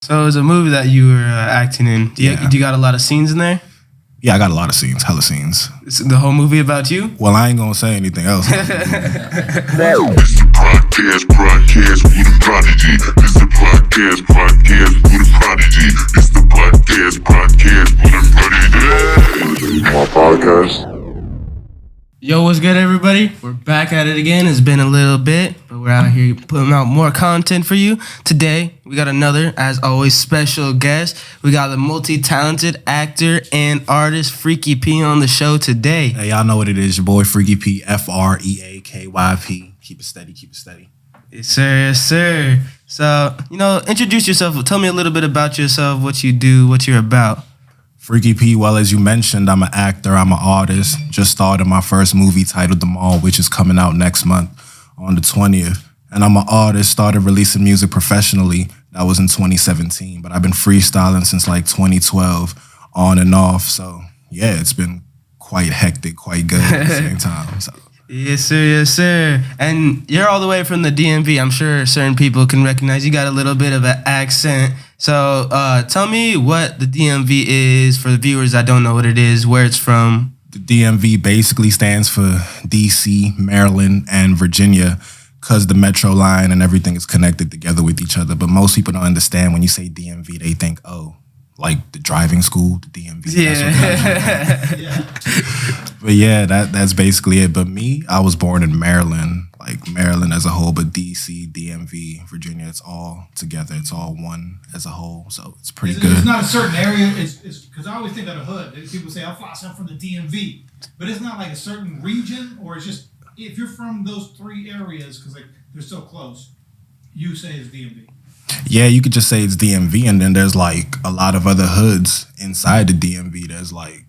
So it was a movie that you were acting in. Do you got a lot of scenes in there? Yeah, I got a lot of scenes, hella scenes. Is the whole movie about you? Well, I ain't gonna say anything else. It's the Prodcast with a Prodigy. It's the Prodcast with a Prodigy. It's the Prodcast with a Prodigy. My podcast. Yo, what's good, everybody? We're back at it again. It's been a little bit, but we're out here putting out more content for you. Today, we got another, as always, special guest. We got the multi-talented actor and artist Freaky P on the show today. Hey, y'all know what it is. Your boy Freaky P, Freakyp. Keep it steady, keep it steady. Yes, sir, yes, sir. So, introduce yourself. Tell me a little bit about yourself, what you do, what you're about. Freaky P, well, as you mentioned, I'm an actor, I'm an artist. Just started my first movie titled The Mall, which is coming out next month on the 20th. And I'm an artist, started releasing music professionally. That was in 2017, but I've been freestyling since like 2012, on and off. So, yeah, it's been quite hectic, quite good at the same time. So. Yes, sir, yes, sir. And you're all the way from the DMV. I'm sure certain people can recognize you got a little bit of an accent. So tell me what the DMV is for the viewers that don't know what it is, where it's from. The DMV basically stands for DC, Maryland, and Virginia, because the metro line and everything is connected together with each other. But most people don't understand when you say DMV, they think, oh, like the driving school, the DMV. Yeah. But yeah, that's basically it. But me, I was born in Maryland, like Maryland as a whole, but DC, DMV, Virginia, it's all together. It's all one as a whole. So it's pretty good. It's not a certain area. It's because I always think of the hood. People say, I'm from the DMV. But it's not like a certain region, or it's just, if you're from those three areas, because like they're so close, you say it's DMV. Yeah, you could just say it's DMV, and then there's like a lot of other hoods inside the DMV. There's like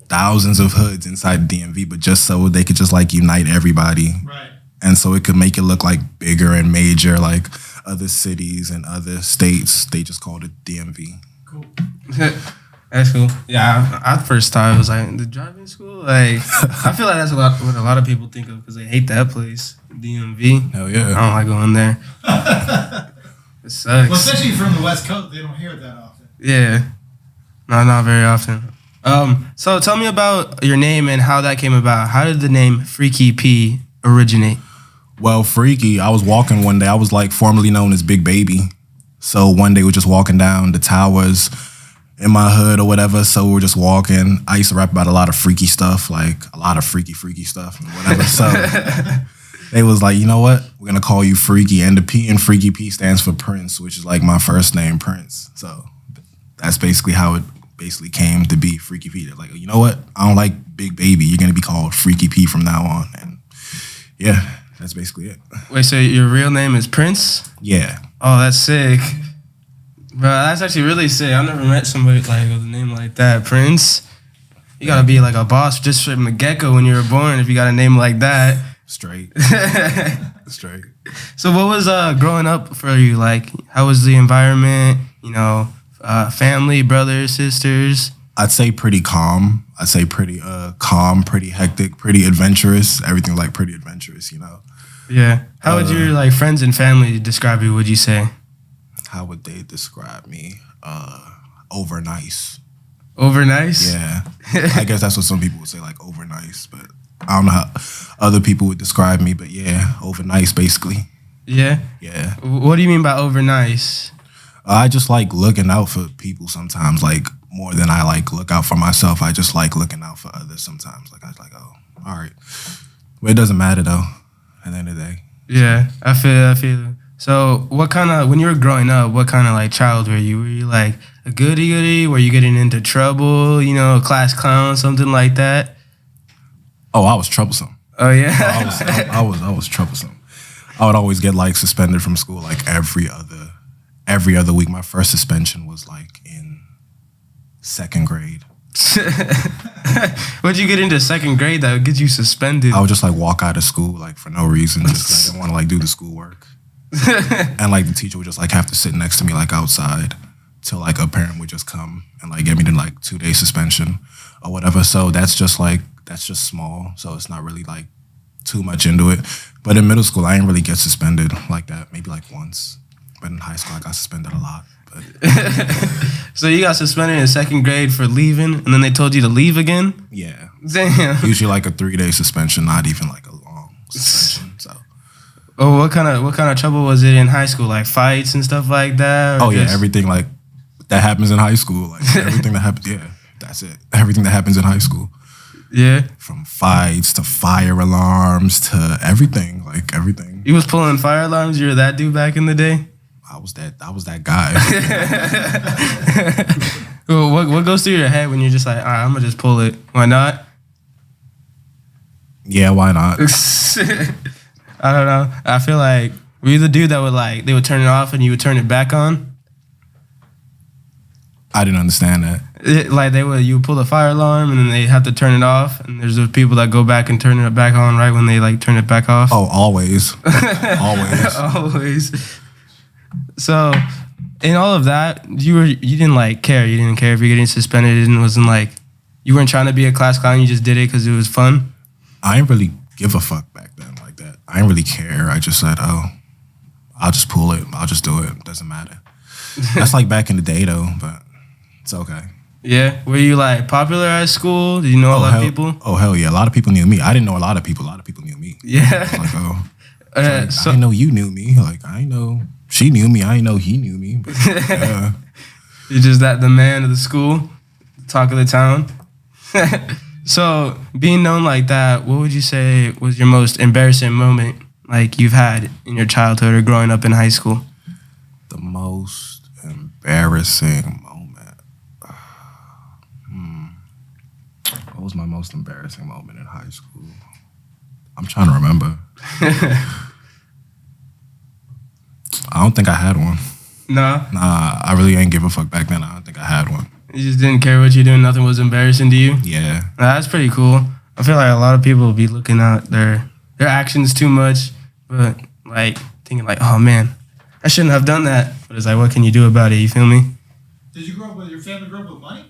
thousands of hoods inside the DMV, but just so they could just like unite everybody. Right. And so it could make it look like bigger and major, like other cities and other states. They just called it DMV. Cool. That's cool. Yeah, I first thought it was like the driving school. Like, I feel like that's what a lot of people think of because they hate that place, DMV. Hell yeah. I don't like going there. It sucks. Well, especially from the West Coast, they don't hear it that often. Yeah. No, not very often. So tell me about your name and how that came about. How did the name Freaky P originate? Well, Freaky, I was walking one day. I was like formerly known as Big Baby. So one day we're just walking down the towers in my hood or whatever. So we're just walking. I used to rap about a lot of freaky stuff, like a lot of freaky stuff and whatever. So they was like, you know what? We're going to call you Freaky. And the P in Freaky P stands for Prince, which is like my first name, Prince. So that's basically how it basically came to be Freaky P. They're like, you know what? I don't like Big Baby. You're going to be called Freaky P from now on. And yeah, that's basically it. Wait, so your real name is Prince? Yeah. Oh, that's sick. Bro, that's actually really sick. I've never met somebody like with a name like that, Prince. You got to be like a boss just from the get-go when you were born if you got a name like that. Straight. Straight. So what was growing up for you like? How was the environment? Family, brothers, sisters? I'd say pretty calm. I'd say pretty calm, pretty hectic, pretty adventurous. Everything like pretty adventurous, Yeah. How would your like friends and family describe you, would you say? How would they describe me? Over nice. Over nice? Yeah. I guess that's what some people would say, like over nice, but I don't know how other people would describe me, but yeah, over nice basically. Yeah? Yeah. What do you mean by over nice? I just like looking out for people sometimes, like more than I like look out for myself. I just like looking out for others sometimes. Like I was like, oh, all right. But it doesn't matter though, at the end of the day. Yeah, I feel it. So when you were growing up, what kind of like child were you? Were you like a goody-goody? Were you getting into trouble, a class clown, something like that? Oh, I was troublesome. Oh yeah? I was troublesome. I would always get like suspended from school like every other week. My first suspension was like in second grade. What'd you get into second grade that would get you suspended? I would just like walk out of school like for no reason. Just, I didn't want to like do the schoolwork. And like the teacher would just like have to sit next to me like outside till like a parent would just come and like get me to like 2-day suspension or whatever. So that's just small. So it's not really like too much into it. But in middle school, I didn't really get suspended like that. Maybe like once. But in high school, I got suspended a lot. So you got suspended in second grade for leaving, and then they told you to leave again? Yeah. Damn. Usually like a 3-day suspension, not even like a long suspension. So. Oh, what kind of trouble was it in high school? Like fights and stuff like that? Oh yeah, everything like that happens in high school. Like everything that happens, yeah, that's it. Everything that happens in high school. Yeah. From fights to fire alarms to everything, like everything. You was pulling fire alarms? You were that dude back in the day? I was that guy. Well, what goes through your head when you're just like, all right, I'm gonna just pull it? Why not? Yeah, why not? I don't know. I feel like, were you the dude that would like, they would turn it off and you would turn it back on? I didn't understand that. You would pull the fire alarm and then they have to turn it off, and there's those people that go back and turn it back on right when they like turn it back off. Oh, always. Always. Always. So, in all of that, you didn't like care. You didn't care if you're getting suspended. It wasn't like you weren't trying to be a class clown. You just did it because it was fun. I didn't really give a fuck back then like that. I didn't really care. I just said, oh, I'll just pull it. I'll just do it. It doesn't matter. That's like back in the day though, but it's okay. Yeah. Were you like popular at school? Did you know a lot of people? Oh hell yeah! A lot of people knew me. I didn't know a lot of people. A lot of people knew me. Yeah. I was like, I didn't know you knew me. Like I didn't know she knew me. I didn't know he knew me. But, yeah. You're just the man of the school, talk of the town. So being known like that, what would you say was your most embarrassing moment like you've had in your childhood or growing up in high school? The most embarrassing moment. What was my most embarrassing moment in high school? I'm trying to remember. I don't think I had one. No? Nah, I really ain't give a fuck back then. I don't think I had one. You just didn't care what you're doing? Nothing was embarrassing to you? Yeah. That's pretty cool. I feel like a lot of people will be looking at their actions too much, but like thinking like, oh man, I shouldn't have done that. But it's like, what can you do about it? You feel me? Did you grow up with your family grow up with money?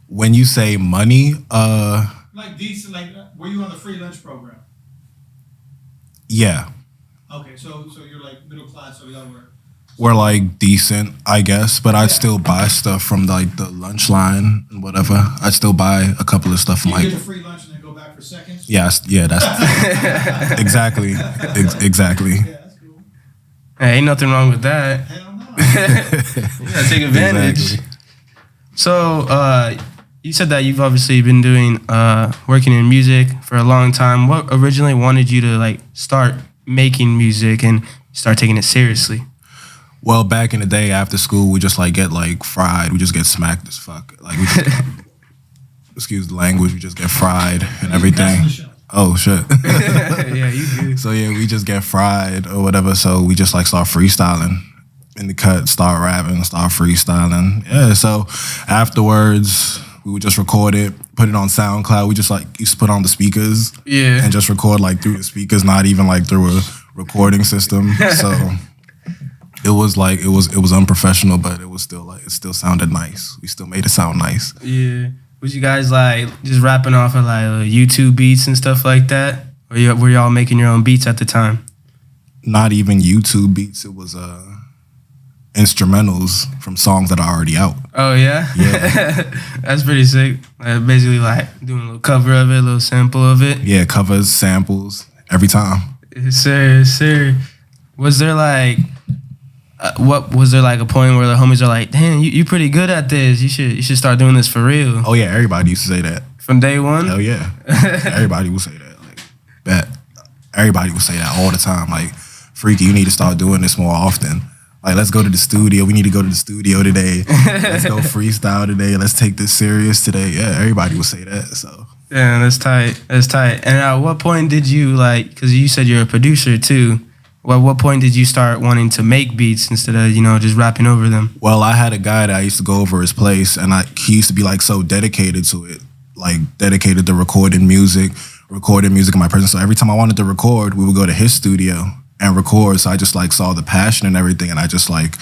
When you say money, Like decent, like were you on the free lunch program? yeah. Okay, so you're like middle class, so y'all were. We're like decent, I guess, but I'd still buy stuff from like the lunch line and whatever. I'd still buy a couple of stuff from You like. get the free lunch and then go back for seconds. Yeah, that's exactly, exactly. Yeah, that's cool. Hey, ain't nothing wrong with that. Hell no. You gotta take advantage. Exactly. So, you said that you've obviously been doing working in music for a long time. What originally wanted you to like start making music and start taking it seriously? Well, back in the day, after school, we just like get like fried. We just get smacked as fuck. Like we just, excuse the language, we just get fried and everything. Oh shit. Yeah, you do. So yeah, we just get fried or whatever. So we just like start freestyling in the cut, start rapping, start freestyling. Yeah. So afterwards, we would just record it, put it on SoundCloud. We just like used to put on the speakers, Yeah. and just record like through the speakers, not even like through a recording system. So it was like it was unprofessional, but it was still like it still sounded nice. We still made it sound nice. Yeah. Was you guys like just rapping off of like YouTube beats and stuff like that? Or were y'all making your own beats at the time? Not even YouTube beats. It was instrumentals from songs that are already out. Oh yeah? Yeah. That's pretty sick. Basically like doing a little cover of it, a little sample of it. Yeah, covers, samples, every time. Yes, sir. Yes, sir. Was there like a point where the homies are like, damn, you pretty good at this. You should start doing this for real. Oh yeah, everybody used to say that. From day one? Hell yeah. Everybody would say that. Like that. Everybody would say that all the time. Like, Freaky, you need to start doing this more often. Like, let's go to the studio. We need to go to the studio today. Let's go freestyle today. Let's take this serious today. Yeah, everybody would say that. So Yeah, that's tight. That's tight. And at what point did you like? Because you said you're a producer too. Well, at what point did you start wanting to make beats instead of just rapping over them? well, I had a guy that I used to go over his place, and he used to be like so dedicated to it, like dedicated to recording music in my presence. So every time I wanted to record, we would go to his studio and record. So I just like saw the passion and everything, and I just like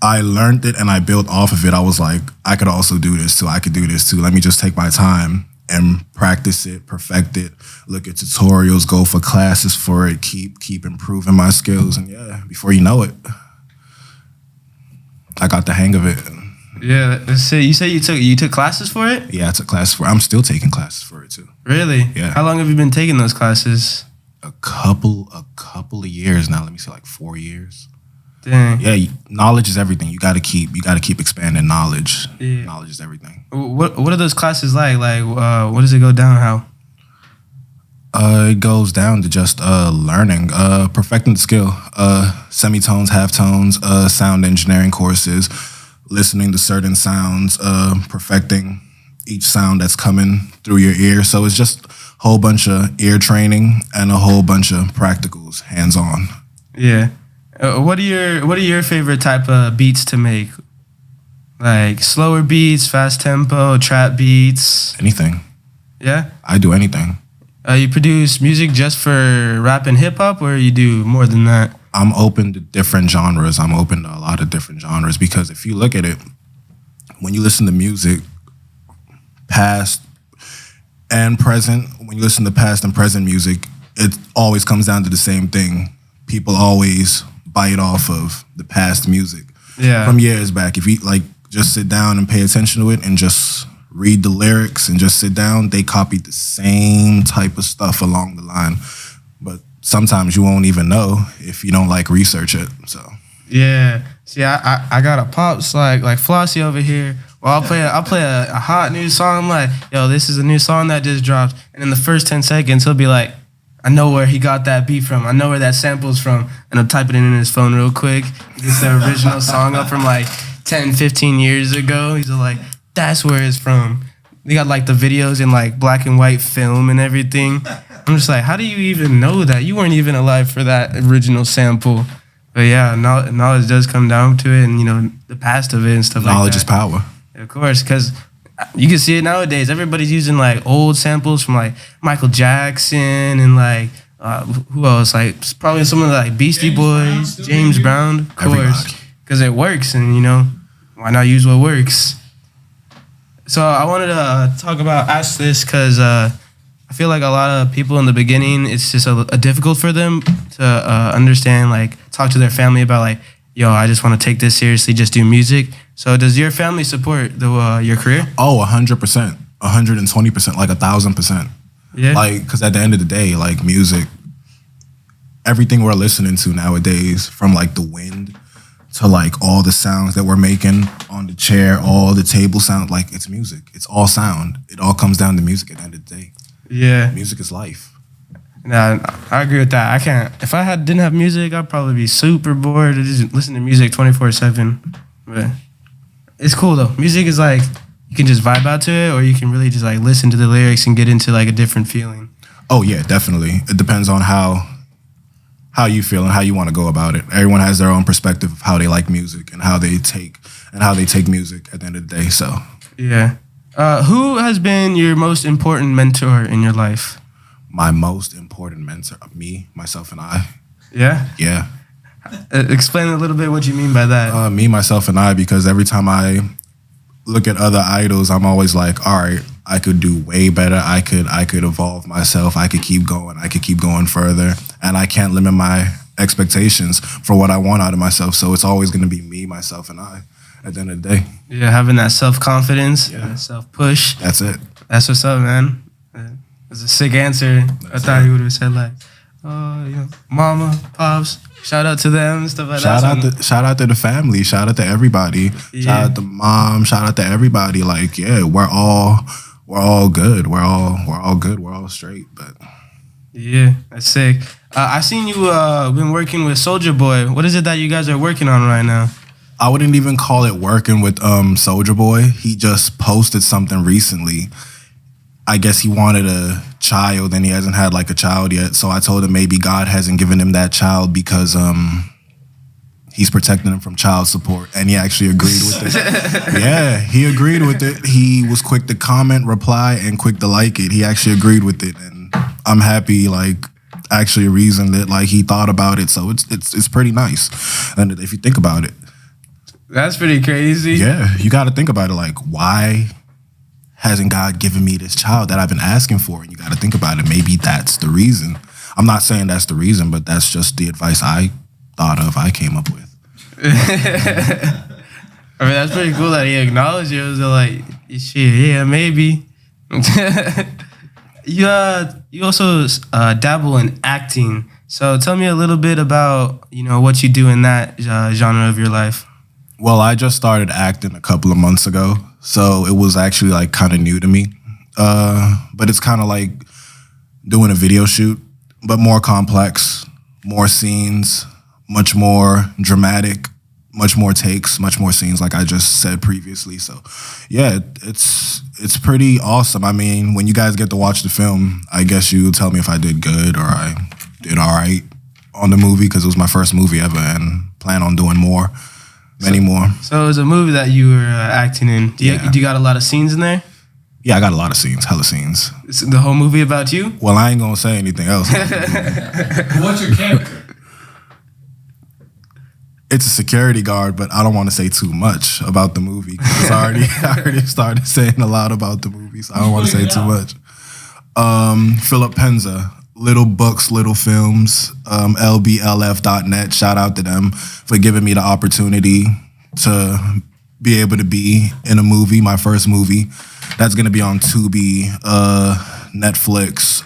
I learned it and I built off of it. I was like, I could also do this too. I could do this too. Let me just take my time and practice it, perfect it, look at tutorials, go for classes for it, keep improving my skills, and yeah, before you know it. I got the hang of it. Yeah, let's see. You say you took classes for it? Yeah, I took classes for it. I'm still taking classes for it too. Really? Yeah. How long have you been taking those classes? A couple of years now. Let me say, like 4 years. Dang. Yeah, knowledge is everything. You gotta keep expanding knowledge. Yeah. Knowledge is everything. What are those classes like? Like, what does it go down? How? It goes down to just learning, perfecting the skill, semitones, halftones, sound engineering courses, listening to certain sounds, perfecting each sound that's coming through your ear. So it's just a whole bunch of ear training and a whole bunch of practicals, hands-on. Yeah. What are your favorite type of beats to make? Like slower beats, fast tempo, trap beats. Anything. Yeah. I do anything. You produce music just for rap and hip hop, or you do more than that? I'm open to different genres. I'm open to a lot of different genres because if you look at it, when you listen to music, past and present, when you listen to past and present music, it always comes down to the same thing. People always bite off of the past music from years back. If you like just sit down and pay attention to it and just read the lyrics and just sit down, they copied the same type of stuff along the line. But sometimes you won't even know if you don't like research it. So yeah. See, I got a pops like Flossie over here. Well, I'll play a hot new song. I'm like, yo, this is a new song that just dropped. And in the first 10 seconds, he'll be like, I know where he got that beat from. I know where that sample's from. And I'm typing it in his phone real quick. It's the original song up from like 10, 15 years ago. He's like, that's where it's from. They got like the videos in like black and white film and everything. I'm just like, how do you even know that? You weren't even alive for that original sample. But yeah, knowledge does come down to it, and you know the past of it and stuff like that. knowledge is power. Of course, because you can see it nowadays. Everybody's using like old samples from like Michael Jackson and like who else? Like probably some of the like Beastie Boys, James Brown, of course, because it works, and you know why not use what works? So I wanted to ask this because I feel like a lot of people in the beginning, it's just a difficult for them to understand, like talk to their family about like, yo, I just want to take this seriously, just do music. So does your family support your career? Oh, 100%, 120%, like 1,000%. Yeah. Like, because at the end of the day, like music, everything we're listening to nowadays, from like the wind to like all the sounds that we're making on the chair, all the table sound, like it's music. It's all sound. It all comes down to music at the end of the day. Yeah. Music is life. Nah, I agree with that. I can't. If I didn't have music, I'd probably be super bored to just listen to music 24/7. But it's cool though. Music is like you can just vibe out to it, or you can really just like listen to the lyrics and get into like a different feeling. Oh yeah, definitely. It depends on how you feel and how you want to go about it. Everyone has their own perspective of how they like music and how they take music at the end of the day. So yeah. Who has been your most important mentor in your life? My most important mentor, me, myself, and I. Yeah? Yeah. Explain a little bit what you mean by that. Me, myself, and I, because every time I look at other idols, I'm always like, all right, I could do way better. I could evolve myself. I could keep going. I could keep going further. And I can't limit my expectations for what I want out of myself. So it's always going to be me, myself, and I at the end of the day. Yeah, having that self-confidence, that self-push. That's it. That's what's up, man. That's a sick answer. I thought he would have said like, oh, you know, mama, pops, shout out to them and stuff like that. Shout out to the family. Shout out to everybody. Yeah. Shout out to mom. Shout out to everybody. Like, yeah, we're all good. We're all good. We're all straight. But yeah, that's sick. I seen you been working with Soulja Boy. What is it that you guys are working on right now? I wouldn't even call it working with Soulja Boy. He just posted something recently. I guess he wanted a child and he hasn't had like a child yet. So I told him maybe God hasn't given him that child because he's protecting him from child support. And he actually agreed with it. Yeah, he agreed with it. He was quick to comment, reply, and quick to like it. He actually agreed with it. And I'm happy, like, actually a reason that like he thought about it. So it's pretty nice. And if you think about it. That's pretty crazy. Yeah, you got to think about it. Like, why hasn't God given me this child that I've been asking for? And you got to think about it. Maybe that's the reason. I'm not saying that's the reason, but that's just the advice I thought of, I came up with. I mean, that's pretty cool that he acknowledged you. It was like, shit, yeah, maybe. You also dabble in acting. So tell me a little bit about, what you do in that genre of your life. Well, I just started acting a couple of months ago, so it was actually like kind of new to me. But it's kind of like doing a video shoot, but more complex, more scenes, much more dramatic, much more takes, much more scenes, like I just said previously. So, yeah, it's pretty awesome. I mean, when you guys get to watch the film, I guess you tell me if I did good or I did all right on the movie, because it was my first movie ever, and plan on doing many more. So it was a movie that you were acting in. Do you got a lot of scenes in there? Yeah, I got a lot of scenes, hella scenes. Is the whole movie about you? Well, I ain't gonna say anything else. What's your character? It's a security guard, but I don't want to say too much about the movie. I already started saying a lot about the movie, so I don't want to say too much. Philip Penza, Little Books, Little Films, lblf.net. Shout out to them for giving me the opportunity to be able to be in a movie, my first movie. That's going to be on Tubi, Netflix,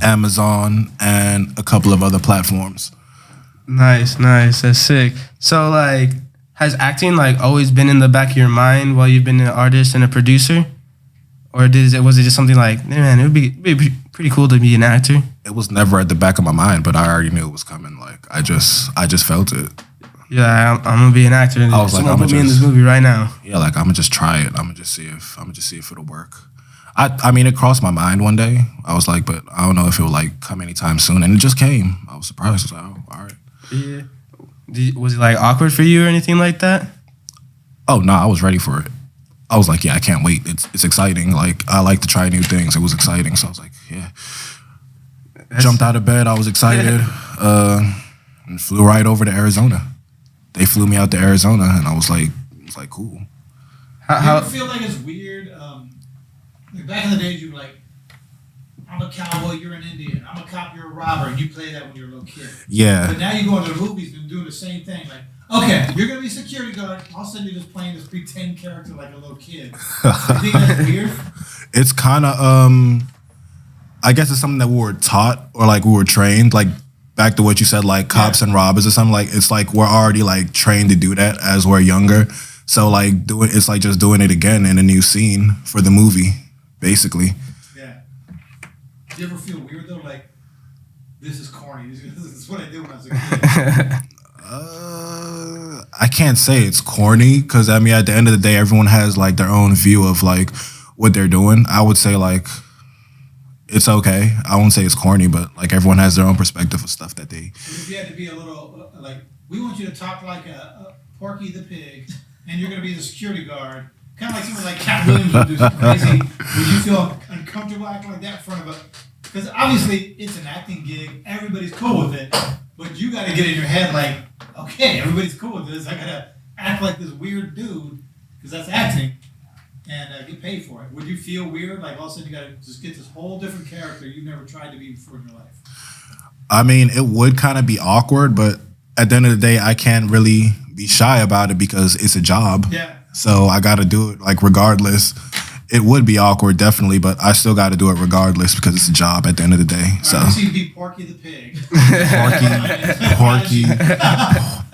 Amazon, and a couple of other platforms. Nice. That's sick. So, like, has acting, like, always been in the back of your mind while you've been an artist and a producer? Or was it just something like, man, it would be pretty cool to be an actor? It was never at the back of my mind, but I already knew it was coming. Like, I just felt it. Yeah, I'm gonna be an actor. I was like, someone put me in this movie right now. Yeah, like I'm gonna just try it. I'm gonna just see if it'll work. I mean, it crossed my mind one day. I was like, but I don't know if it will like come anytime soon, and it just came. I was surprised. I was like, oh, all right. Yeah. Was it like awkward for you or anything like that? Oh no, I was ready for it. I was like, yeah, I can't wait. It's exciting. Like I like to try new things. It was exciting, so I was like, yeah. Jumped out of bed. I was excited, and flew right over to Arizona. They flew me out to Arizona, and I was like, cool. How you ever feel like it's weird? Like back in the days, you were like, I'm a cowboy, you're an Indian. I'm a cop, you're a robber, and you play that when you're a little kid. Yeah. But now you go into the movies and doing the same thing. Like, okay, you're gonna be a security guard. All of a sudden, you're just playing this pretend character like a little kid. You think that's weird? It's kind of, I guess it's something that we were taught or like we were trained, like. Back to what you said, like cops and robbers or something, like it's like we're already like trained to do that as we're younger. So like it's like just doing it again in a new scene for the movie, basically. Yeah. Do you ever feel weird though? Like, this is corny. This is what I did when I was a kid. I can't say it's corny because I mean at the end of the day, everyone has like their own view of like what they're doing. I would say like. It's okay. I won't say it's corny, but like everyone has their own perspective of stuff that they. If you had to be a little like, we want you to talk like a Porky the Pig, and you're gonna be the security guard, kind of like someone like Cat Williams would do something crazy. Would you feel uncomfortable acting like that in front of a? Because obviously it's an acting gig. Everybody's cool with it, but you got to get in your head like, okay, everybody's cool with this. I gotta act like this weird dude because that's acting. And get paid for it. Would you feel weird? Like all of a sudden you got to just get this whole different character you've never tried to be before in your life. I mean, it would kind of be awkward, but at the end of the day, I can't really be shy about it because it's a job. Yeah. So I got to do it like regardless. It would be awkward, definitely, but I still got to do it regardless because it's a job at the end of the day. All so. right, you be Porky the Pig.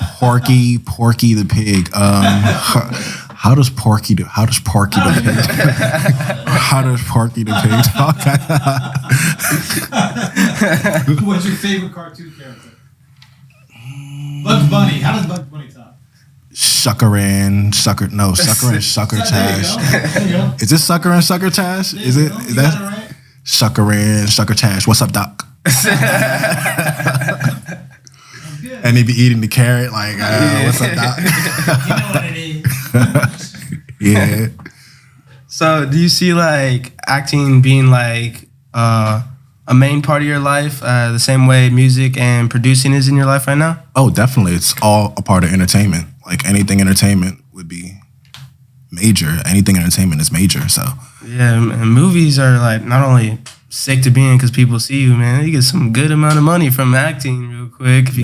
Porky the Pig. How does Porky the Pig? How does Porky the Pig talk? What's your favorite cartoon character? Bugs Bunny. How does Bugs Bunny talk? Suckerin, Suckertash. There you go. Is this Suckerin, Suckertash? Is it? Is that right? Suckerin, Suckertash? What's up, Doc? And he be eating the carrot like, what's up, Doc? You know what it is. Yeah. So, do you see like acting being like a main part of your life, the same way music and producing is in your life right now? Oh, definitely. It's all a part of entertainment. Like anything entertainment would be major. Anything entertainment is major. So yeah, and movies are like not only sick to be in because people see you, man. You get some good amount of money from acting real quick. If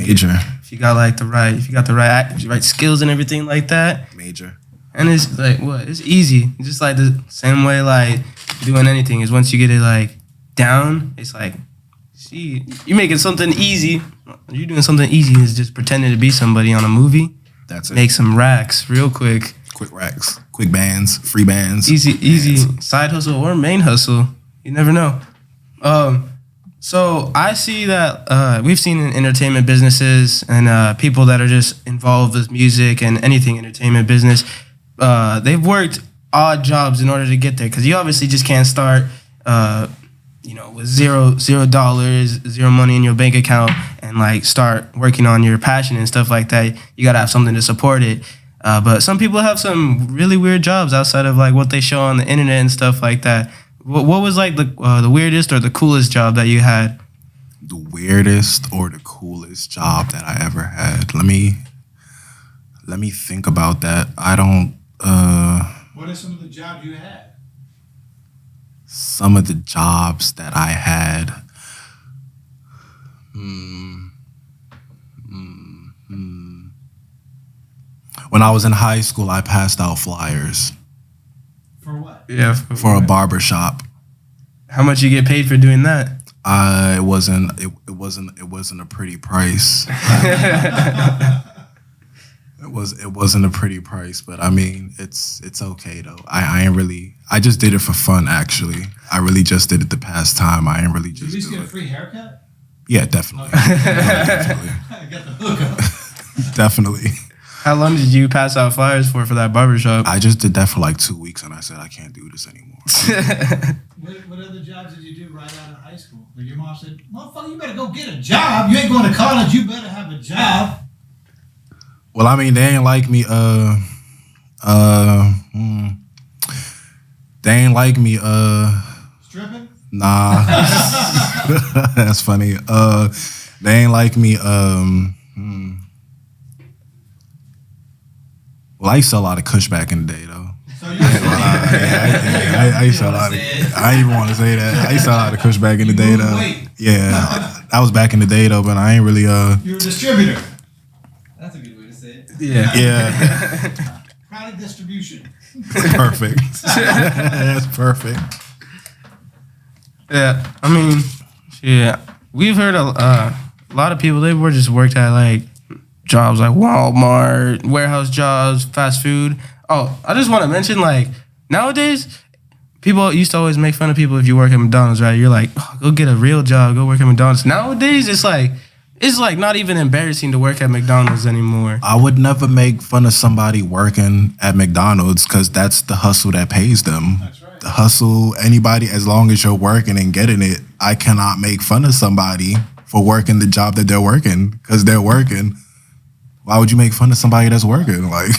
if you got like if you got the right skills and everything like that. Major. And it's like what? It's easy. It's just like the same way like doing anything is once you get it like down, it's like see you're making something easy. You're doing something easy is just pretending to be somebody on a movie. That's it. Make some racks real quick. Quick racks, quick bands, free bands. Easy side hustle or main hustle. You never know. So I see that we've seen in entertainment businesses and people that are just involved with music and anything entertainment business, they've worked odd jobs in order to get there because you obviously just can't start, with $0, zero money in your bank account and like start working on your passion and stuff like that. You gotta have something to support it. But some people have some really weird jobs outside of like what they show on the internet and stuff like that. What was like the weirdest or the coolest job that you had? The weirdest or the coolest job that I ever had. Let me think about that. I don't. What are some of the jobs you had? Some of the jobs that I had. When I was in high school, I passed out flyers. For what? Yeah, for a barber shop. How much you get paid for doing that? It wasn't a pretty price. It wasn't a pretty price, but I mean it's okay though. I just did it for fun actually. I really just did it to pass time. I ain't really just. Did you at least get a free haircut? Yeah, definitely. Definitely. I got the hookup. Definitely. How long did you pass out flyers for that barbershop? I just did that for like 2 weeks, and I said I can't do this anymore. What other jobs did you do right out of high school? Like your mom said, "Motherfucker, you better go get a job. You ain't going to college. You better have a job." Well, I mean, they ain't like me. They ain't like me. Stripping? Nah, that's funny. They ain't like me. Well, I used to sell a lot of Kush back in the day, though. So you I used to sell a lot of. I didn't even want to say that. I used to sell a lot of Kush back in the day, though. Yeah, that was back in the day, though. But I ain't really. You're a distributor. That's a good way to say it. Yeah. Product distribution. Perfect. That's perfect. Yeah, I mean, yeah, we've heard a lot of people. They were just worked at like jobs like Walmart, warehouse jobs, fast food. Oh, I just want to mention like nowadays, people used to always make fun of people if you work at McDonald's, right? You're like, oh, go get a real job, go work at McDonald's. Nowadays, it's like not even embarrassing to work at McDonald's anymore. I would never make fun of somebody working at McDonald's because that's the hustle that pays them. That's right. The hustle, anybody, as long as you're working and getting it, I cannot make fun of somebody for working the job that they're working because they're working. Why would you make fun of somebody that's working? Like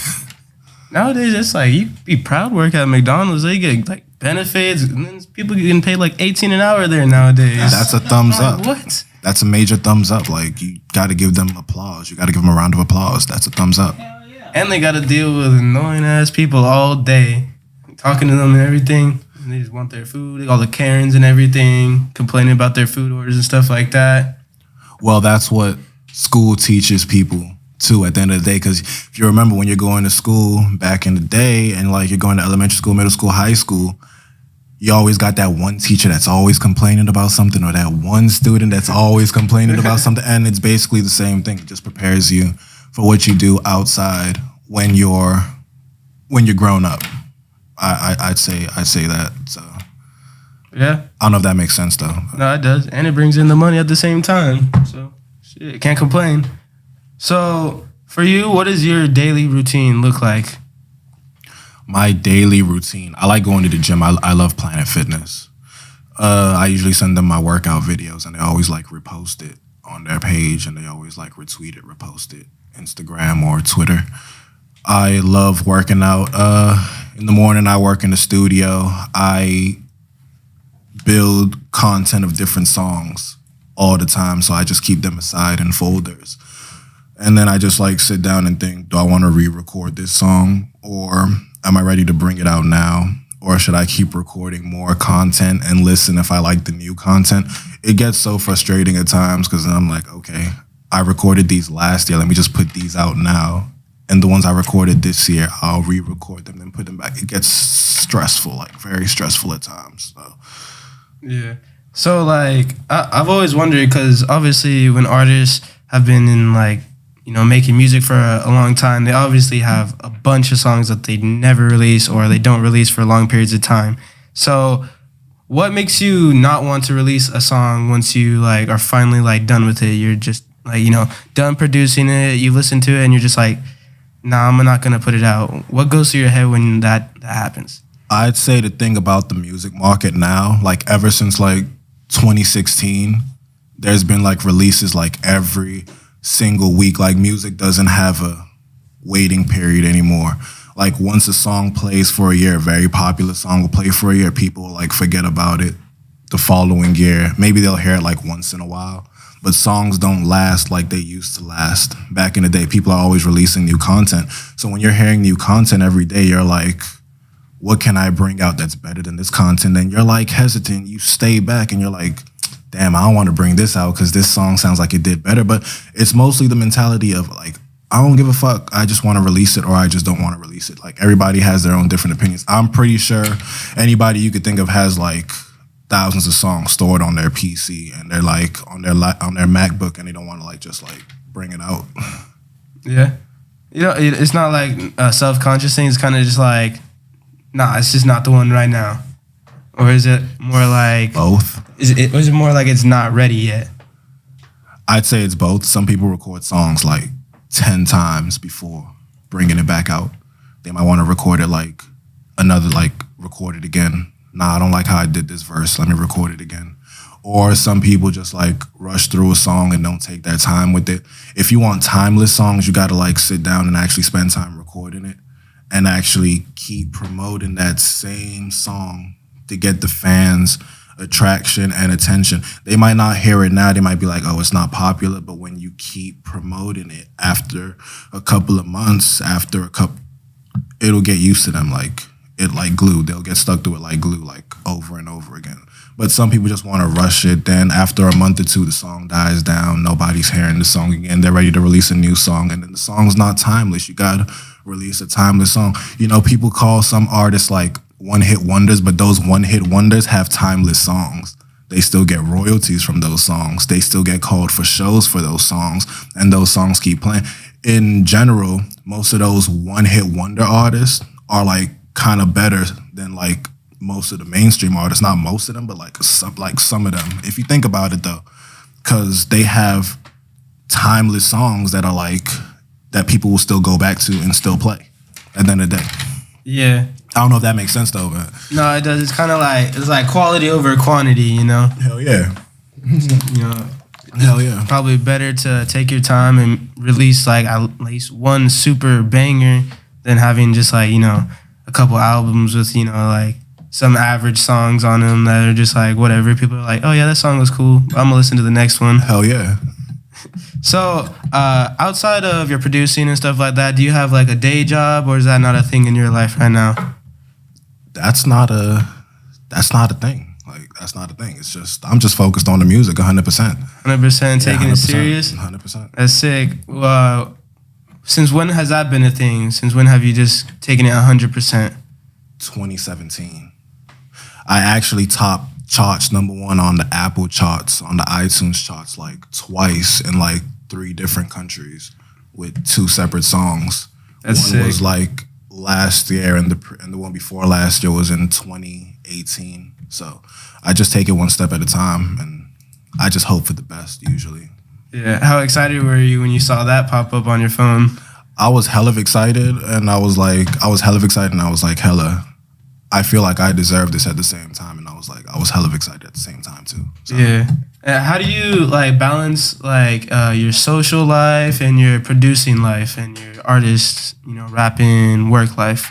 nowadays, it's like you be proud to work at McDonald's. They get like benefits, and then people getting paid like $18 an hour there nowadays. That's a thumbs up. What? That's a major thumbs up. Like you got to give them applause. You got to give them a round of applause. That's a thumbs up. Hell yeah. And they got to deal with annoying ass people all day, talking to them and everything. And they just want their food. All the Karens and everything, complaining about their food orders and stuff like that. Well, that's what school teaches people too at the end of the day. Because if you remember when you're going to school back in the day and like you're going to elementary school, middle school, high school, you always got that one teacher that's always complaining about something or that one student that's always complaining about something. And it's basically the same thing. It just prepares you for what you do outside when you're grown up. I'd say that. So Yeah. I don't know if that makes sense though. No, it does. And it brings in the money at the same time. So, shit, can't complain. So, for you, what does your daily routine look like? My daily routine. I like going to the gym. I love Planet Fitness. I usually send them my workout videos and they always like repost it on their page and they always like retweet it, repost it, Instagram or Twitter. I love working out. In the morning, I work in the studio. I build content of different songs all the time, so I just keep them aside in folders. And then I just like sit down and think, do I want to re-record this song or am I ready to bring it out now? Or should I keep recording more content and listen if I like the new content? It gets so frustrating at times because I'm like, okay, I recorded these last year. Let me just put these out now. And the ones I recorded this year, I'll re-record them and put them back. It gets stressful, like very stressful at times. So. Yeah. So like I've always wondered, because obviously when artists have been in like, you know, making music for a long time, they obviously have a bunch of songs that they never release or they don't release for long periods of time. So what makes you not want to release a song once you like are finally like done with it? You're just like, you know, done producing it, you listen to it and you're just like, nah, I'm not gonna put it out. What goes through your head when that happens? I'd say the thing about the music market now, like ever since like 2016, there's been like releases like every single week. Like music doesn't have a waiting period anymore. Like once a song plays for a year, a very popular song will play for a year, people will like forget about it the following year. Maybe they'll hear it like once in a while, but songs don't last like they used to last. Back in the day, people are always releasing new content. So when you're hearing new content every day, you're like, what can I bring out that's better than this content? And you're like hesitant, you stay back and you're like, damn, I don't want to bring this out because this song sounds like it did better. But it's mostly the mentality of like, I don't give a fuck. I just want to release it or I just don't want to release it. Like everybody has their own different opinions. I'm pretty sure anybody you could think of has like thousands of songs stored on their PC and they're like on their MacBook and they don't want to like just like bring it out. Yeah. You know, it's not like a self-conscious thing. It's kind of just like, nah, it's just not the one right now. Or is it more like Both. Is it more like it's not ready yet? I'd say it's both. Some people record songs like 10 times before bringing it back out. They might want to record it like record it again. Nah, I don't like how I did this verse. Let me record it again. Or some people just like rush through a song and don't take their time with it. If you want timeless songs, you got to like sit down and actually spend time recording it and actually keep promoting that same song to get the fans attraction and attention. They might not hear it now. They might be like, oh, it's not popular. But when you keep promoting it after a couple of months, it'll get used to them like it like glue. They'll get stuck to it like glue, like over and over again. But some people just want to rush it. Then after a month or two, the song dies down. Nobody's hearing the song again. They're ready to release a new song. And then the song's not timeless. You got to release a timeless song. You know, people call some artists like one-hit wonders, but those one-hit wonders have timeless songs. They still get royalties from those songs. They still get called for shows for those songs, and those songs keep playing. In general, most of those one-hit wonder artists are like kind of better than like most of the mainstream artists. Not most of them, but like some of them. If you think about it though, because they have timeless songs that are like that people will still go back to and still play at the end of the day. Yeah. I don't know if that makes sense though, but No, it does. It's kind of like, it's like quality over quantity, you know? hell yeah. You know, Hell yeah. probably better to take your time and release like at least one super banger than having just like, you know, a couple albums with, you know, like some average songs on them that are just like whatever. People are like, oh yeah, that song was cool. I'm gonna listen to the next one. Hell yeah. So, outside of your producing and stuff like that, do you have like a day job, or is that not a thing in your life right now? That's not a thing. Like that's not a thing. It's just I'm just focused on the music 100%. 100% taking it serious? 100%. That's sick. Since when has that been a thing? Since when have you just taken it 100%? 2017. I actually topped charts #1 on the Apple charts, on the iTunes charts like twice in like 3 different countries with 2 separate songs. That's one sick. was like last year and the one before last year was in 2018. So I just take it one step at a time and I just hope for the best usually. Yeah. How excited were you when you saw that pop up on your phone? I was hella excited and I was hella, I feel like I deserve this at the same time. And I was hella excited at the same time too. So. Yeah. How do you like balance like your social life and your producing life and your artist, you know, rapping work life?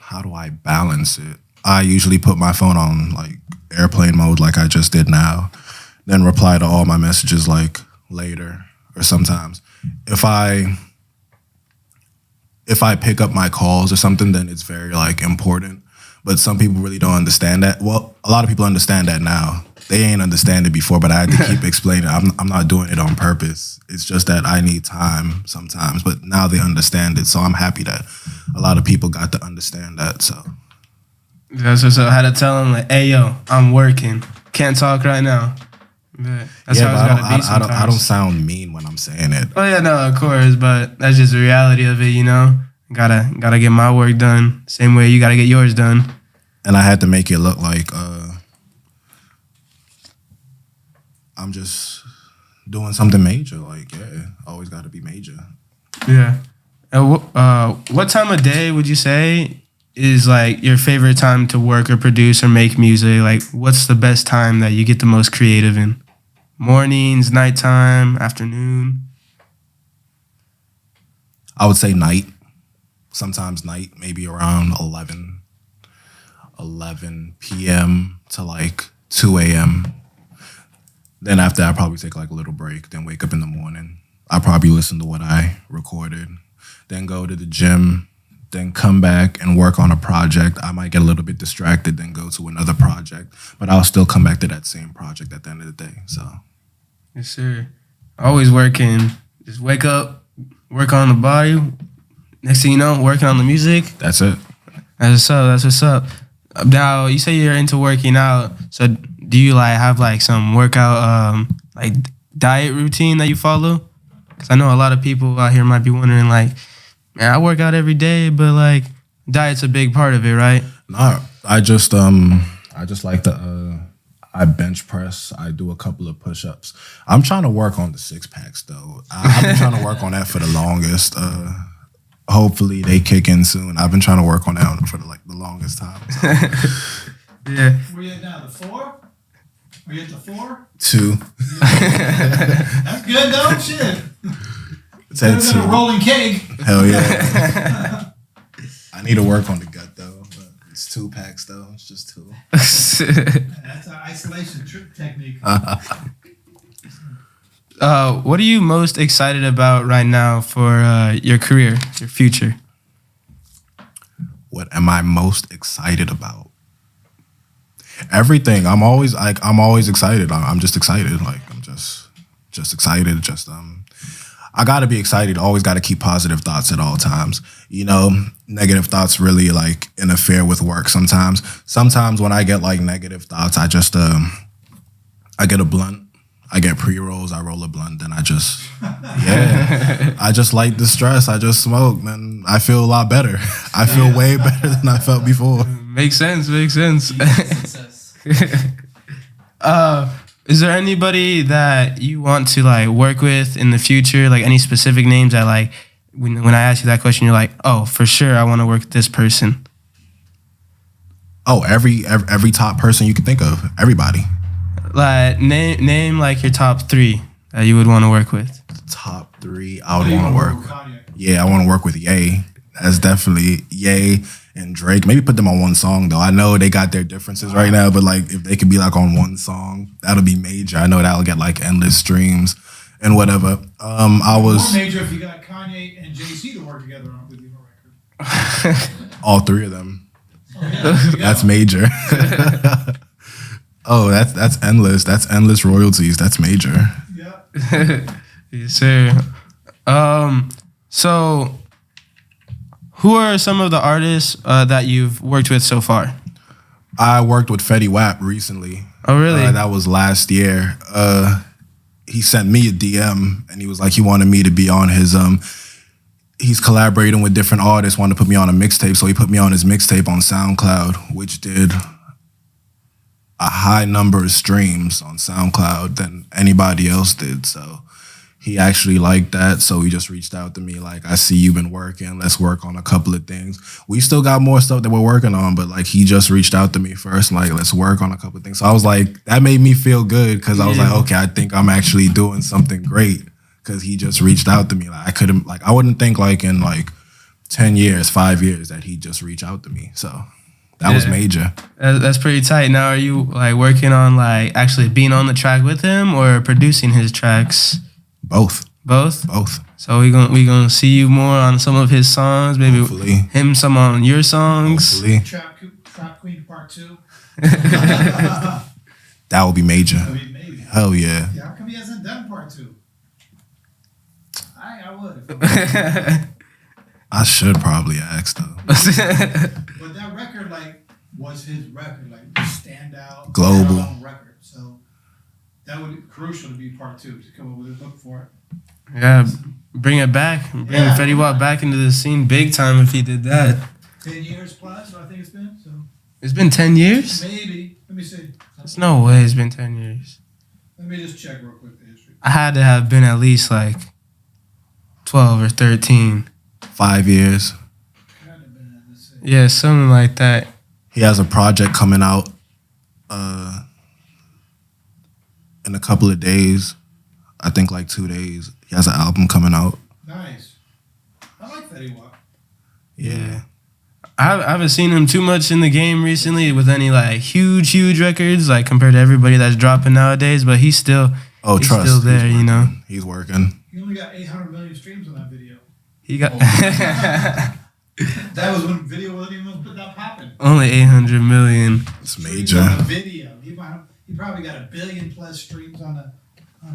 How do I balance it? I usually put my phone on like airplane mode like I just did now, then reply to all my messages like later or sometimes. If I pick up my calls or something, then it's very like important. But some people really don't understand that. Well, a lot of people understand that now. they ain't understand it before, but I had to keep explaining. I'm not doing it on purpose. It's just that I need time sometimes. But now they understand it, so I'm happy that a lot of people got to understand that. So So I had to tell them like, "Hey, yo, I'm working. Can't talk right now." But that's how it's gotta be sometimes. I don't sound mean when I'm saying it. Oh yeah, no, of course, but that's just the reality of it, you know. Gotta get my work done. Same way you gotta get yours done. And I had to make it look like I'm just doing something major. Like, yeah, always got to be major. Yeah. And what time of day would you say is like your favorite time to work or produce or make music? Like, what's the best time that you get the most creative in? Mornings, nighttime, afternoon? I would say night. Sometimes night, maybe around 11 p.m. to like 2 a.m. Then after I probably take like a little break, then wake up in the morning. I probably listen to what I recorded, then go to the gym, then come back and work on a project. I might get a little bit distracted, then go to another project, but I'll still come back to that same project at the end of the day. So, yes, sir. Always working. Just wake up, work on the body. Next thing you know, working on the music. that's it. That's what's up. Now, you say you're into working out, so do you like have like some workout like diet routine that you follow? Because I know a lot of people out here might be wondering like, man, I work out every day, but like diet's a big part of it, right? No, I just like to I bench press. I do a couple of push-ups. I'm trying to work on the 6-packs though. I've been trying to work on that for the longest. Hopefully they kick in soon. I've been trying to work on that for the longest time. So. Yeah. Where you at now? The 4? Are you at the 4? 2. That's good though. Shit. It's at Better than a 2. rolling keg. Hell yeah. I need to work on the gut though. But it's 2 packs though. It's just 2. That's an isolation trick technique. What are you most excited about right now for your career, your future? What am I most excited about? Everything. I'm always excited. I'm just excited. Like I'm just excited. I gotta be excited. Always gotta keep positive thoughts at all times. You know, negative thoughts really like interfere with work sometimes. Sometimes when I get like negative thoughts, I just I get a blunt. I get pre-rolls, I roll a blunt, then I just light the stress. I just smoke, man. I feel a lot better. I feel way better than I felt before. Makes sense. Success. Is there anybody that you want to like work with in the future? Like any specific names that like when I ask you that question, you're like, oh, for sure, I want to work with this person. Oh, every top person you can think of, everybody. Like name like your top 3 that you would want to work with. Top 3 I would want to work. Kanye. Yeah, I want to work with Ye. That's definitely Ye and Drake. Maybe put them on one song though. I know they got their differences right now, but like if they could be like on one song, that'll be major. I know that'll get like endless streams and whatever. More major if you got Kanye and Jay-Z to work together on with you on record. all 3 of them. Oh, yeah, there you go. That's major. Oh, that's endless. That's endless royalties. That's major. Yeah. Yes, sir. So who are some of the artists that you've worked with so far? I worked with Fetty Wap recently. Oh, really? That was last year. He sent me a DM and he was like, he wanted me to be on his he's collaborating with different artists, wanted to put me on a mixtape, so he put me on his mixtape on SoundCloud, which did a high number of streams on SoundCloud than anybody else did. So he actually liked that. So he just reached out to me like, I see you've been working. Let's work on a couple of things. We still got more stuff that we're working on, but like he just reached out to me first, like, let's work on a couple of things. So I was like, that made me feel good because I was like, okay, I think I'm actually doing something great because he just reached out to me. Like I wouldn't think like in like 10 years, 5 years that he'd just reach out to me. So that was major. That's pretty tight. Now, are you like working on like actually being on the track with him or producing his tracks? Both. Both. So we gonna see you more on some of his songs, maybe Hopefully. him some on your songs. Hopefully. Trap Queen Part 2. That would be major. I mean, maybe. Hell yeah. Yeah, how come he hasn't done part 2? I would. I should probably ask though. But that record, like, was his record, like, stand out, Global record. So that would be crucial to be part 2 to come up with a book for it. Yeah, bring it back. Bring Fetty Wap back into the scene big time if he did that. 10 years plus, I think it's been. So It's been 10 years? maybe. Let me see. There's no way it's been 10 years. Let me just check real quick the history. I had to have been at least like 12 or 13. 5 years. Kind of been, let's see. Yeah, something like that. He has a project coming out in a couple of days. I think like 2 days. He has an album coming out. Nice. I like Fetty Wap. Yeah. I haven't seen him too much in the game recently with any like huge records like compared to everybody that's dropping nowadays, but he's still Oh, he's trust. still there, He's you know. working. He's working. He only got 800 million streams on that video. He got That was when video wasn't even that popping. only 800 million. It's Streams major. on the video. He probably got 1 billion plus streams on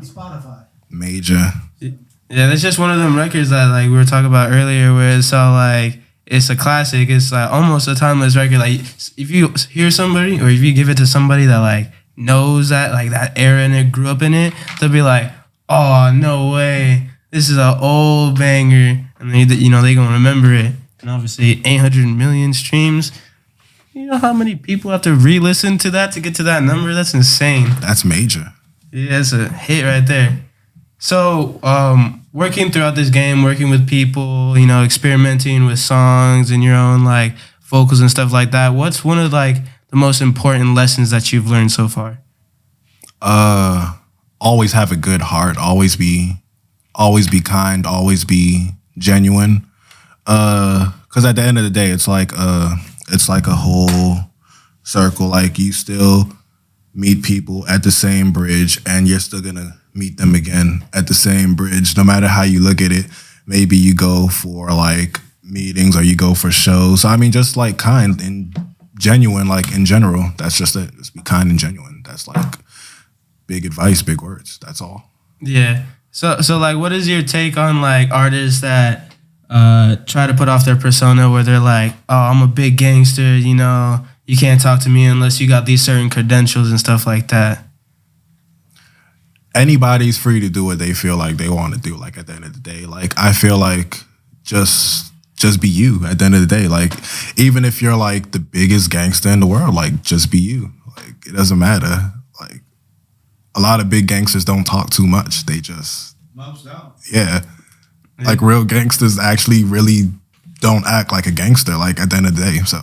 Spotify. Major. Yeah, that's just one of them records that like we were talking about earlier where it's all like it's a classic. It's like almost a timeless record. Like if you hear somebody or if you give it to somebody that like knows that like that era and it grew up in it, they'll be like, "Oh, no way. This is an old banger." And they they're going to remember it. And obviously 800 million streams. You know how many people have to re-listen to that to get to that number? That's insane. That's major. Yeah, it's a hit right there. So, working throughout this game, working with people, experimenting with songs and your own like vocals and stuff like that. What's one of like the most important lessons that you've learned so far? Always have a good heart. Always be kind. Always be genuine. 'Cause at the end of the day, it's like a whole circle. Like you still meet people at the same bridge, and you're still gonna meet them again at the same bridge, no matter how you look at it. Maybe you go for like meetings or you go for shows. I mean, just like kind and genuine, like in general. That's just it. Just be kind and genuine. That's like big advice, big words. That's all. Yeah. So like, what is your take on like artists that try to put off their persona where they're like, "Oh, I'm a big gangster, you can't talk to me unless you got these certain credentials and stuff like that." Anybody's free to do what they feel like they want to do. Like at the end of the day, like I feel like just be you at the end of the day. Like even if you're like the biggest gangster in the world, like just be you. Like it doesn't matter. Like a lot of big gangsters don't talk too much. They just Most don't. yeah. Like real gangsters actually really don't act like a gangster. Like at the end of the day, so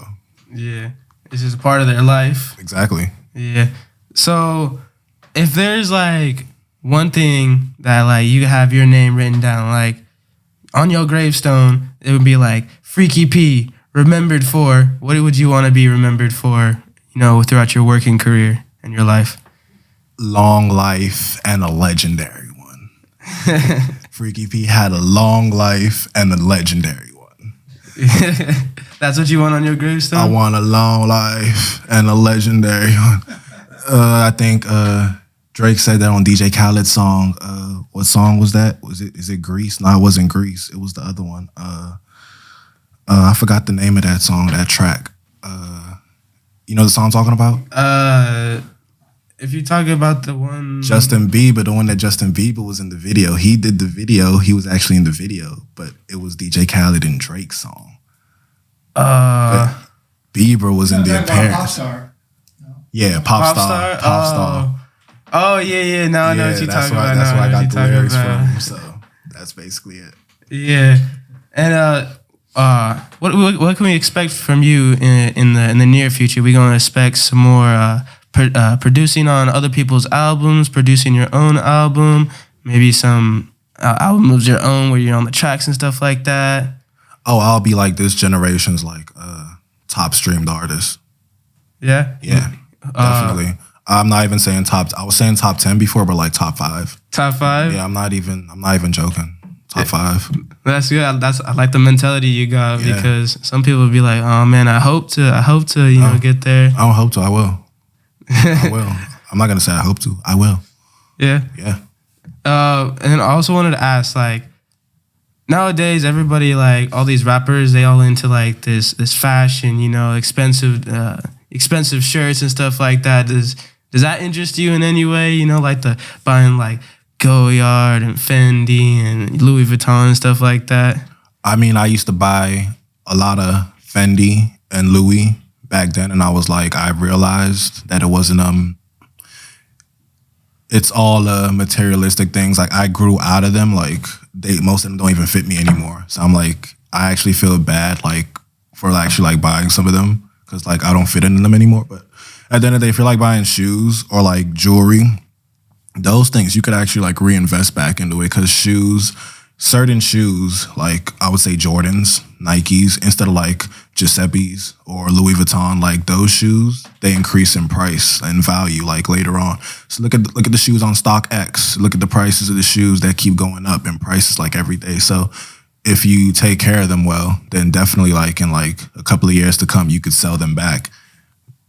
Yeah. It's just part of their life. exactly. Yeah. So if there's like one thing that like you have your name written down, like on your gravestone, it would be like Freaky P, remembered for. What would you want to be remembered for, throughout your working career and your life? Long life and a legendary one. Freaky P had a long life and a legendary one. That's what you want on your gravestone? I want a long life and a legendary one. I think Drake said that on DJ Khaled's song. What song was that? Is it Grease? No, it wasn't Grease. It was the other one. I forgot the name of that song, that track. You know the song I'm talking about? If you're talking about the one... Justin Bieber, the one that Justin Bieber was in the video. He did the video. He was actually in the video, but it was DJ Khaled and Drake's song. But Bieber was in the appearance. Popstar. Yeah, Pop Star. Oh, yeah. Now I know what you're talking about. That's where I got the lyrics about. from. So that's basically it. Yeah. And what can we expect from you in the near future? We're going to expect some more producing on other people's albums, producing your own album, maybe some album of your own where you're on the tracks and stuff like that. Oh, I'll be like this generation's like top streamed artist. Yeah? Yeah, definitely. I'm not even saying top. I was saying top 10 before, but like top 5. Top 5? Yeah, I'm not even joking. Top 5. That's good. I like the mentality you got Yeah. because some people would be like, "Oh man, I hope to, get there." I don't hope to. I will. I will. I'm not gonna say I hope to. I will. Yeah. Yeah. And I also wanted to ask, like, nowadays everybody, like, all these rappers, they all into like this fashion, expensive shirts and stuff like that. Does that interest you in any way? Like the buying like Goyard and Fendi and Louis Vuitton and stuff like that. I mean, I used to buy a lot of Fendi and Louis back then, and I was like, I realized that it wasn't it's all materialistic things. Like I grew out of them. Like most of them don't even fit me anymore. So I'm like, I actually feel bad like for actually like buying some of them because like I don't fit into them anymore. But at the end of the day, if you're like buying shoes or like jewelry, those things you could actually like reinvest back into it because certain shoes, like I would say Jordans, Nikes, instead of like Giuseppe's or Louis Vuitton, like those shoes, they increase in price and value like later on. So look at the shoes on StockX. Look at the prices of the shoes that keep going up in prices like every day. So if you take care of them well, then definitely like in like a couple of years to come, you could sell them back,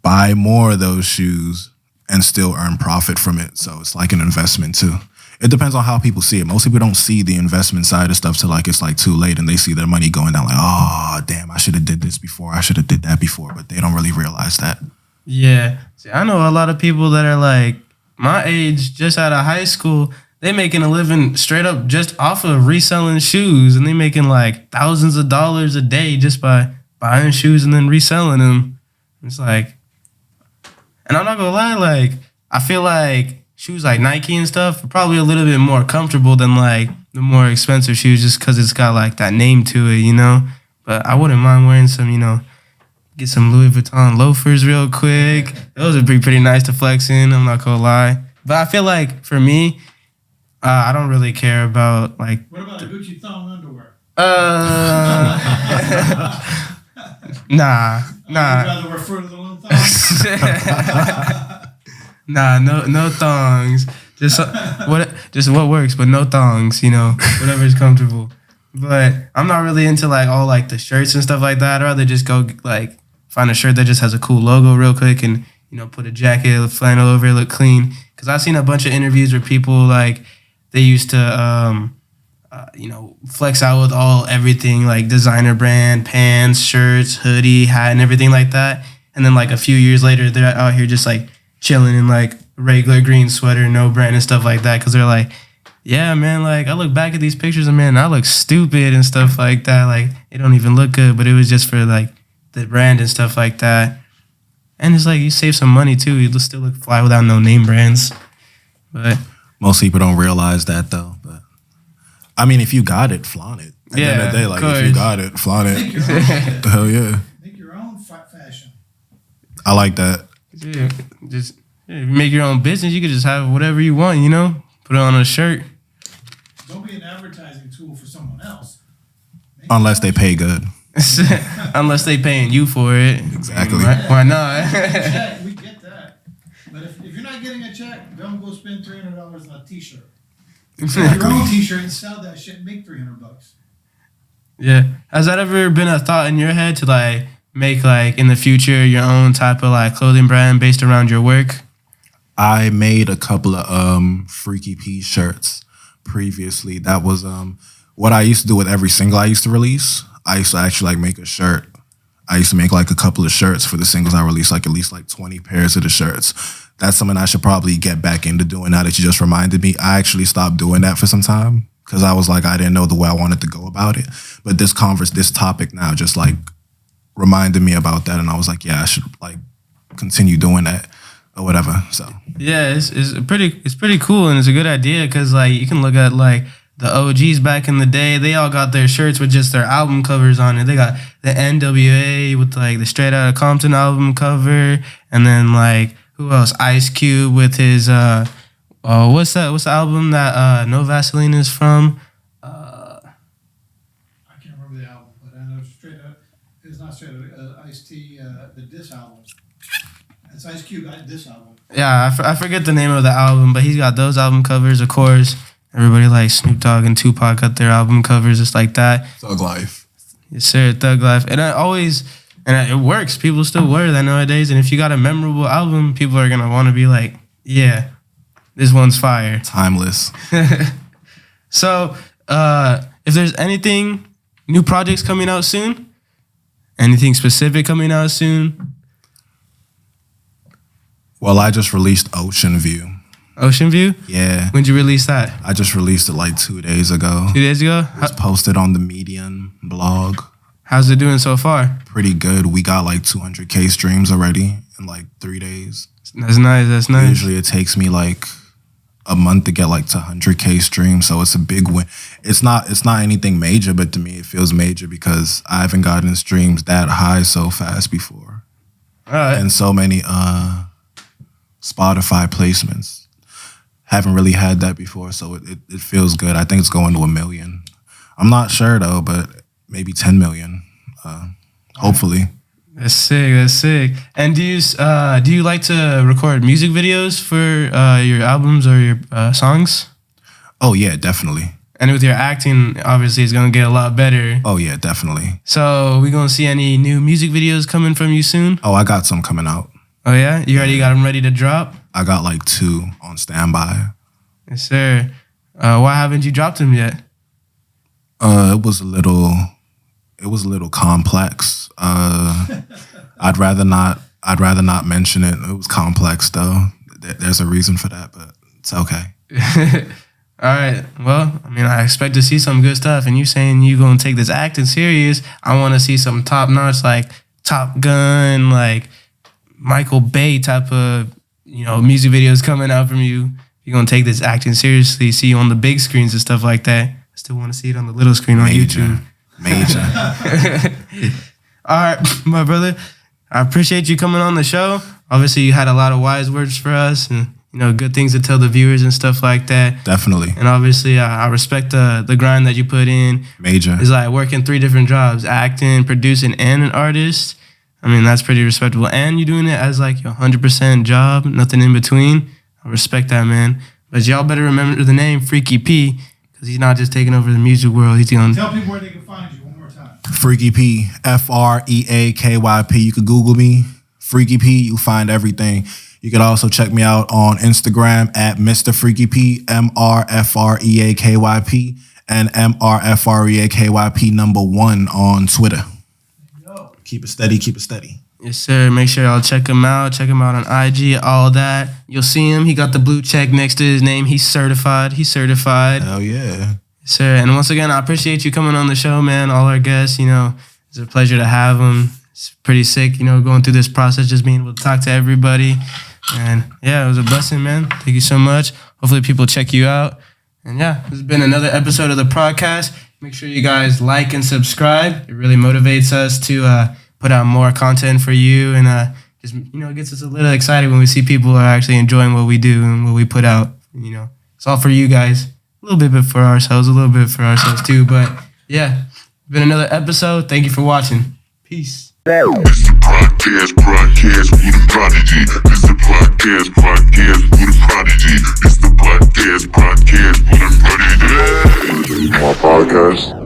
buy more of those shoes and still earn profit from it. So it's like an investment too. It depends on how people see it. Most people don't see the investment side of stuff till like it's like too late and they see their money going down like, oh, damn, I should have did this before. I should have did that before. But they don't really realize that. Yeah. See, I know a lot of people that are like my age, just out of high school, they making a living straight up just off of reselling shoes, and they making like thousands of dollars a day just by buying shoes and then reselling them. It's like, and I'm not gonna lie, like I feel like shoes like Nike and stuff are probably a little bit more comfortable than like the more expensive shoes just because it's got like that name to it, But I wouldn't mind wearing some, get some Louis Vuitton loafers real quick. Those would be pretty nice to flex in, I'm not gonna lie. But I feel like for me, I don't really care about like. What about a Gucci thong underwear? Nah. You'd rather wear Fruit of the Loom thongs? Nah, no thongs. Just what works, but no thongs. Whatever's comfortable. But I'm not really into like all like the shirts and stuff like that. I'd rather just go like find a shirt that just has a cool logo real quick and put a jacket, flannel over it, look clean. Because I've seen a bunch of interviews where people like they used to flex out with everything like designer brand pants, shirts, hoodie, hat, and everything like that. And then like a few years later, they're out here just like chilling in like regular green sweater, no brand and stuff like that. Because they're like, yeah, man, like I look back at these pictures and man, I look stupid and stuff like that. Like it don't even look good, but it was just for like the brand and stuff like that. And it's like you save some money too. You still look fly without no name brands. But most people don't realize that though. But I mean, if you got it, flaunt it. At the end of the day, like if you got it, flaunt it. Hell yeah. Make your own fashion. I like that. Yeah, if you make your own business, you could just have whatever you want, Put it on a shirt. Don't be an advertising tool for someone else. Unless they pay good. Unless they paying you for it. Exactly. Why not? Check, we get that. But if you're not getting a check, don't go spend $300 on a t-shirt. Make your own t-shirt and sell that shit and make $300. Yeah. Has that ever been a thought in your head to like make like in the future your own type of like clothing brand based around your work? I made a couple of Freaky P shirts previously. That was what I used to do with every single I used to release. I used to actually like make a shirt. I used to make like a couple of shirts for the singles I released, like at least like 20 pairs of the shirts. That's something I should probably get back into doing now that you just reminded me. I actually stopped doing that for some time because I was like, I didn't know the way I wanted to go about it. But this topic now just like reminded me about that, and I was like, yeah, I should like continue doing that or whatever. So yeah, it's pretty cool, and it's a good idea because like you can look at like the OGs back in the day. They all got their shirts with just their album covers on it. They got the NWA with like the Straight Outta Compton album cover, and then like who else? Ice Cube with his what's the album that No Vaseline is from? I can't remember the album, but I know it's not Straight Up, Ice-T, the diss album. It's Ice Cube, diss album. Yeah, I forget the name of the album, but he's got those album covers, of course. Everybody like Snoop Dogg and Tupac got their album covers just like that. Thug Life. Yes, sir, Thug Life. And it works. People still wear that nowadays. And if you got a memorable album, people are going to want to be like, Yeah, this one's fire. Timeless. So, if there's anything, new projects coming out soon? Anything specific coming out soon? Well, I just released Ocean View. Ocean View? Yeah. When'd you release that? I just released it like 2 days ago. 2 days ago? It's posted on the Medium blog. How's it doing so far? Pretty good. We got like 200K streams already in like 3 days. That's nice. That's nice. Usually it takes me like a month to get like to 100K streams, so it's a big win. It's not anything major, but to me it feels major because I haven't gotten streams that high so fast before. All right. And so many Spotify placements. Haven't really had that before, so it feels good. I think it's going to 1 million. I'm not sure though, but maybe 10 million. Hopefully. That's sick. That's sick. And do you like to record music videos for your albums or your songs? Oh yeah, definitely. And with your acting, obviously, it's gonna get a lot better. Oh yeah, definitely. So we gonna see any new music videos coming from you soon? Oh, I got some coming out. Oh yeah, you already got them ready to drop? I got like 2 on standby. Yes, sir. Why haven't you dropped them yet? It was a little complex. I'd rather not mention it. It was complex though. There's a reason for that, but it's okay. All right. Well, I mean, I expect to see some good stuff. And you saying you gonna take this acting serious? I want to see some top notch, like Top Gun, like Michael Bay type of music videos coming out from you. You're gonna take this acting seriously. See you on the big screens and stuff like that. I still want to see it on the little screen on YouTube. Major. All right, my brother. I appreciate you coming on the show. Obviously, you had a lot of wise words for us and, good things to tell the viewers and stuff like that. Definitely. And obviously, I respect the grind that you put in. Major. It's like working 3 different jobs, acting, producing, and an artist. I mean, that's pretty respectable. And you're doing it as like your 100% job, nothing in between. I respect that, man. But y'all better remember the name Freaky P, because he's not just taking over the music world. He's going Tell people where they can find you one more time. Freaky P, FREAKYP. You could Google me, Freaky P. You'll find everything. You could also check me out on Instagram at Mr. Freaky P, MRFREAKYP, and MRFREAKYP1 on Twitter. Keep it steady, keep it steady. Yes, sir. Make sure y'all check him out. Check him out on IG, all that. You'll see him. He got the blue check next to his name. He's certified. Hell yeah. Yes, sir. And once again, I appreciate you coming on the show, man. All our guests, it's a pleasure to have them. It's pretty sick, going through this process, just being able to talk to everybody. And yeah, it was a blessing, man. Thank you so much. Hopefully people check you out. And yeah, this has been another episode of the Prodcast. Make sure you guys like and subscribe. It really motivates us to put out more content for you, and just gets us a little excited when we see people are actually enjoying what we do and what we put out. It's all for you guys, a little bit for ourselves, too. But yeah, it's been another episode. Thank you for watching. Peace. It's the Prodcast with a Prodigy. It's the Prodcast with a Prodigy. It's the Prodcast with a Prodigy. My podcast.